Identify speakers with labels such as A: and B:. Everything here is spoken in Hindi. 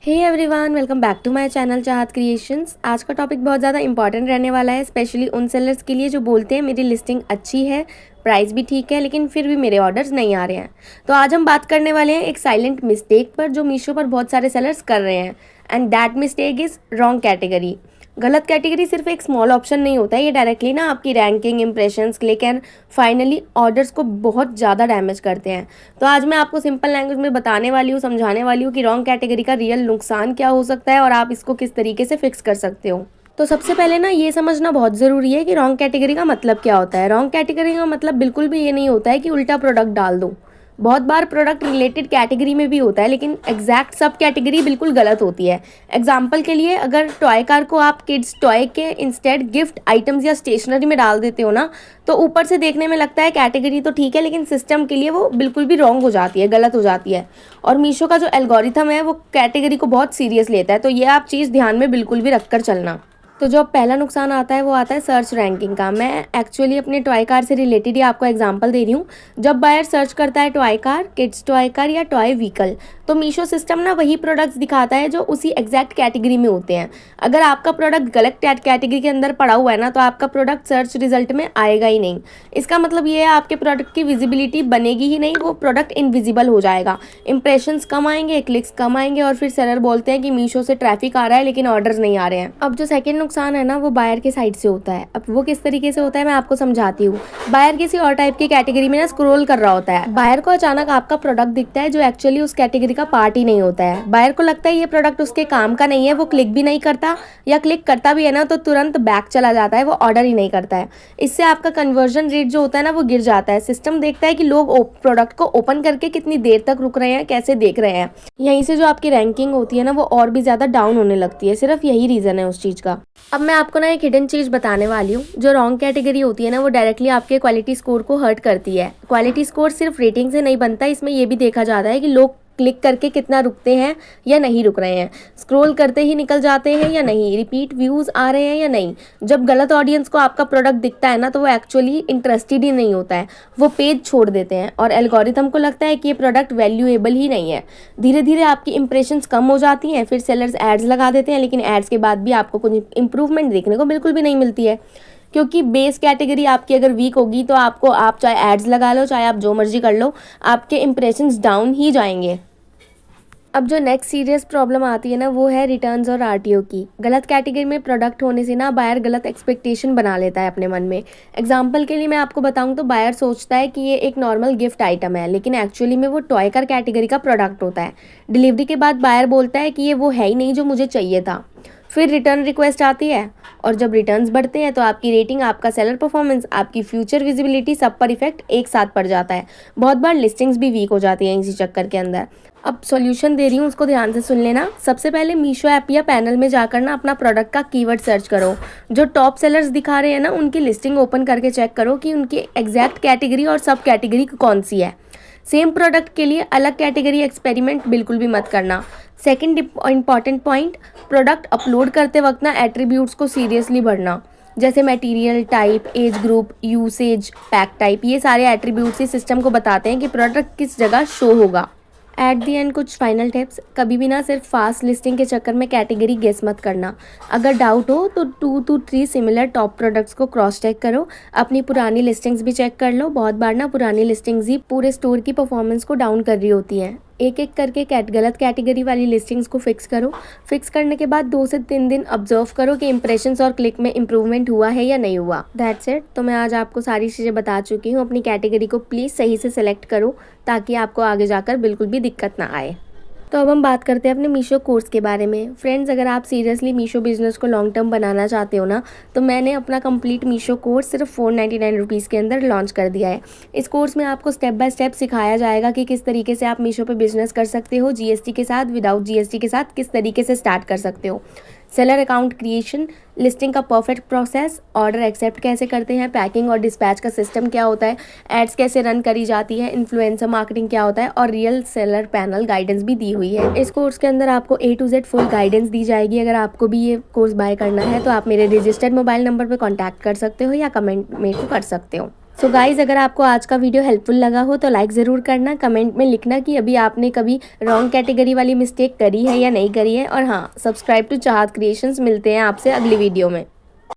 A: Hey everyone, welcome back to my channel Chahat creations. आज का टॉपिक बहुत ज़्यादा इंपॉर्टेंट रहने वाला है, स्पेशली उन सेलर्स के लिए जो बोलते हैं मेरी लिस्टिंग अच्छी है, प्राइस भी ठीक है, लेकिन फिर भी मेरे ऑर्डर्स नहीं आ रहे हैं। तो आज हम बात करने वाले हैं एक साइलेंट मिस्टेक पर जो मीशो पर बहुत सारे सेलर्स कर रहे हैं, and that mistake is wrong category. गलत कैटेगरी सिर्फ एक स्मॉल ऑप्शन नहीं होता है, ये डायरेक्टली ना आपकी ranking, impressions, click and finally orders को बहुत ज़्यादा डैमेज करते हैं। तो आज मैं आपको सिंपल लैंग्वेज में बताने वाली हूँ, समझाने वाली हूँ कि रॉन्ग कैटेगरी का रियल नुकसान क्या हो सकता है और आप इसको किस तरीके से फिक्स कर सकते हो। तो सबसे पहले ना ये समझना बहुत ज़रूरी है कि रॉन्ग कैटेगरी का मतलब क्या होता है। रॉन्ग कैटेगरी का मतलब बिल्कुल भी ये नहीं होता है कि उल्टा प्रोडक्ट डाल दो। बहुत बार प्रोडक्ट रिलेटेड कैटेगरी में भी होता है, लेकिन एग्जैक्ट सब कैटेगरी बिल्कुल गलत होती है। एग्जाम्पल के लिए, अगर टॉय कार को आप किड्स टॉय के इंस्टेड गिफ्ट आइटम्स या स्टेशनरी में डाल देते हो ना, तो ऊपर से देखने में लगता है कैटेगरी तो ठीक है, लेकिन सिस्टम के लिए वो बिल्कुल भी रॉन्ग हो जाती है, गलत हो जाती है। और मीशो का जो एल्गोरिथम है वो कैटेगरी को बहुत सीरियस लेता है, तो ये आप चीज़ ध्यान में बिल्कुल भी रख कर चलना। तो जो पहला नुकसान आता है वो आता है सर्च रैंकिंग का। मैं एक्चुअली अपने टॉय कार से रिलेटेड ही आपको एग्जांपल दे रही हूँ। जब बायर सर्च करता है toy car, kids toy car या टॉय व्हीकल, तो मीशो सिस्टम ना वही प्रोडक्ट्स दिखाता है जो उसी एग्जैक्ट कैटेगरी में होते हैं। अगर आपका प्रोडक्ट गलत कैटेगरी के अंदर पड़ा हुआ है ना, तो आपका प्रोडक्ट सर्च रिजल्ट में आएगा ही नहीं। इसका मतलब ये है आपके प्रोडक्ट की विजिबिलिटी बनेगी ही नहीं, वो प्रोडक्ट इनविजिबल हो जाएगा, इंप्रेशंस कम आएंगे, क्लिक्स कम आएंगे, और फिर सेलर बोलते हैं कि मीशो से ट्रैफिक आ रहा है लेकिन ऑर्डर्स नहीं आ रहे हैं। अब जो सेकेंड नुकसान है ना, वो बायर के साइड से होता है। अब वो किस तरीके से होता है मैं आपको समझाती हूँ। बायर किसी और टाइप की कैटेगरी में ना स्क्रॉल कर रहा होता है। बायर को अचानक आपका प्रोडक्ट दिखता है जो एक्चुअली उस कैटेगरी का पार्ट ही नहीं होता है। बायर को लगता है ये प्रोडक्ट उसके काम का नहीं है, वो क्लिक भी नहीं करता, या क्लिक करता भी है ना तो तुरंत बैक चला जाता है, वो ऑर्डर ही नहीं करता है। इससे आपका कन्वर्जन रेट जो होता है ना वो गिर जाता है। सिस्टम देखता है कि लोग प्रोडक्ट को ओपन करके कितनी देर तक रुक रहे हैं, कैसे देख रहे हैं। यहीं से जो आपकी रैंकिंग होती है ना वो और भी ज़्यादा डाउन होने लगती है। सिर्फ यही रीज़न है उस चीज़ का। अब मैं आपको ना एक हिडन चीज़ बताने वाली हूँ। जो रॉन्ग कैटेगरी होती है ना वो डायरेक्टली आपके क्वालिटी स्कोर को हर्ट करती है। क्वालिटी स्कोर सिर्फ रेटिंग से नहीं बनता, इसमें ये भी देखा जाता है कि लोग क्लिक करके कितना रुकते हैं या नहीं रुक रहे हैं, स्क्रॉल करते ही निकल जाते हैं या नहीं, रिपीट व्यूज़ आ रहे हैं या नहीं। जब गलत ऑडियंस को आपका प्रोडक्ट दिखता है ना, तो वो एक्चुअली इंटरेस्टेड ही नहीं होता है, वो पेज छोड़ देते हैं, और एल्गोरिथम को लगता है कि ये प्रोडक्ट वैल्यूएबल ही नहीं है। धीरे धीरे आपकी इंप्रेशंस कम हो जाती हैं, फिर सेलर्स एड्स लगा देते हैं, लेकिन एड्स के बाद भी आपको कुछ इंप्रूवमेंट देखने को बिल्कुल भी नहीं मिलती है। क्योंकि बेस कैटेगरी आपकी अगर वीक होगी तो आप चाहे एड्स लगा लो, चाहे आप जो मर्जी कर लो, आपके इंप्रेशंस डाउन ही जाएंगे। अब जो नेक्स्ट सीरियस प्रॉब्लम आती है ना वो है रिटर्न्स और आरटीओ की। गलत कैटेगरी में प्रोडक्ट होने से ना बायर गलत एक्सपेक्टेशन बना लेता है अपने मन में। एग्जांपल के लिए मैं आपको बताऊं तो बायर सोचता है कि ये एक नॉर्मल गिफ्ट आइटम है, लेकिन एक्चुअली में वो टॉय कार कैटेगरी का प्रोडक्ट होता है। डिलीवरी के बाद बायर बोलता है कि ये वो है ही नहीं जो मुझे चाहिए था। फिर रिटर्न रिक्वेस्ट आती है, और जब रिटर्न्स बढ़ते हैं तो आपकी रेटिंग, आपका सेलर परफॉर्मेंस, आपकी फ्यूचर विजिबिलिटी, सब पर इफेक्ट एक साथ पड़ जाता है। बहुत बार लिस्टिंग्स भी वीक हो जाती हैं इसी चक्कर के अंदर। अब सॉल्यूशन दे रही हूँ, उसको ध्यान से सुन लेना। सबसे पहले मीशो ऐप या पैनल में जाकर ना अपना प्रोडक्ट का कीवर्ड सर्च करो। जो टॉप सेलर्स दिखा रहे हैं ना उनकी लिस्टिंग ओपन करके चेक करो कि उनकी एग्जैक्ट कैटेगरी और सब कैटेगरी कौन सी है। सेम प्रोडक्ट के लिए अलग कैटेगरी एक्सपेरिमेंट बिल्कुल भी मत करना। Second important point, product upload करते वक्त ना एट्रीब्यूट्स को सीरियसली भरना, जैसे material type, age group, usage, pack type. ये सारे एट्रीब्यूट्स ही सिस्टम को बताते हैं कि प्रोडक्ट किस जगह शो होगा। एट दी एंड कुछ फाइनल टिप्स, कभी भी ना सिर्फ फास्ट लिस्टिंग के चक्कर में कैटेगरी गेस मत करना। अगर डाउट हो तो 2 to 3 सिमिलर टॉप प्रोडक्ट्स को क्रॉस चेक करो। अपनी पुरानी लिस्टिंग्स भी चेक कर लो। बहुत बार ना पुरानी लिस्टिंग्स ही पूरे स्टोर की परफॉर्मेंस को डाउन कर रही होती हैं। एक एक करके गलत कैटेगरी वाली लिस्टिंग्स को फिक्स करो। फिक्स करने के बाद 2 से 3 दिन ऑब्जर्व करो कि इंप्रेशंस और क्लिक में इंप्रूवमेंट हुआ है या नहीं हुआ। That's it. तो मैं आज आपको सारी चीज़ें बता चुकी हूँ। अपनी कैटेगरी को प्लीज़ सही से सिलेक्ट करो ताकि आपको आगे जाकर बिल्कुल भी दिक्कत ना आए। तो अब हम बात करते हैं अपने मीशो कोर्स के बारे में। फ्रेंड्स, अगर आप सीरियसली मीशो बिजनेस को लॉन्ग टर्म बनाना चाहते हो ना, तो मैंने अपना कंप्लीट मीशो कोर्स सिर्फ 499 रुपीज़ के अंदर लॉन्च कर दिया है। इस कोर्स में आपको स्टेप बाय स्टेप सिखाया जाएगा कि किस तरीके से आप मीशो पे बिजनेस कर सकते हो, जीएसटी के साथ, विदाउट जीएसटी के साथ किस तरीके से स्टार्ट कर सकते हो, सेलर अकाउंट क्रिएशन, लिस्टिंग का परफेक्ट प्रोसेस, ऑर्डर एक्सेप्ट कैसे करते हैं, पैकिंग और डिस्पैच का सिस्टम क्या होता है, एड्स कैसे रन करी जाती है, इन्फ्लुएंसर मार्केटिंग क्या होता है, और रियल सेलर पैनल गाइडेंस भी दी हुई है। इस कोर्स के अंदर आपको A to Z full guidance दी जाएगी। अगर आपको भी ये कोर्स बाय करना है तो आप मेरे रजिस्टर्ड मोबाइल नंबर पर कॉन्टैक्ट कर सकते हो या कमेंट मेरे को कर सकते हो। सो गाइज़, अगर आपको आज का वीडियो हेल्पफुल लगा हो तो लाइक ज़रूर करना, कमेंट में लिखना कि अभी आपने कभी रॉन्ग कैटेगरी वाली मिस्टेक करी है या नहीं करी है। और हाँ, सब्सक्राइब टू चाहत क्रिएशंस। मिलते हैं आपसे अगली वीडियो में।